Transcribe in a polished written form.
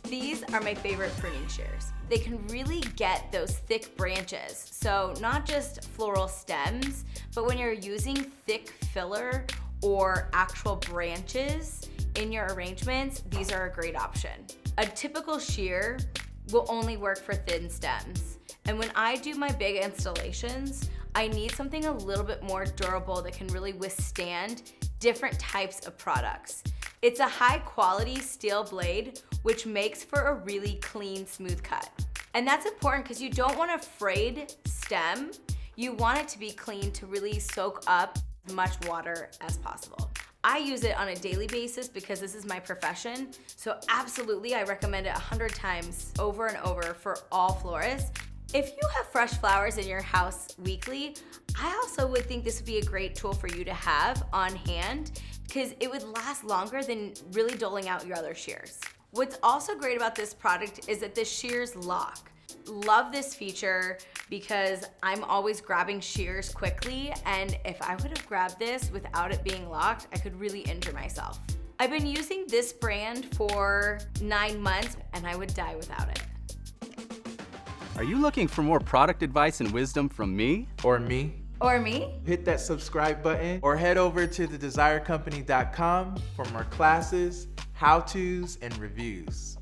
These are my favorite pruning shears. They can really get those thick branches. So not just floral stems, but when you're using thick filler or actual branches in your arrangements, these are a great option. A typical shear will only work for thin stems. And when I do my big installations, I need something a little bit more durable that can really withstand different types of products. It's a high quality steel blade, which makes for a really clean, smooth cut. And that's important because you don't want a frayed stem. You want it to be clean to really soak up as much water as possible. I use it on a daily basis because this is my profession. So absolutely, I recommend it 100 times over and over for all florists. If you have fresh flowers in your house weekly, I also would think this would be a great tool for you to have on hand because it would last longer than really doling out your other shears. What's also great about this product is that the shears lock. Love this feature because I'm always grabbing shears quickly, and if I would have grabbed this without it being locked, I could really injure myself. I've been using this brand for 9 months and I would die without it. Are you looking for more product advice and wisdom from me? Or me? Or me? Hit that subscribe button or head over to thedesirecompany.com for more classes, how-tos, and reviews.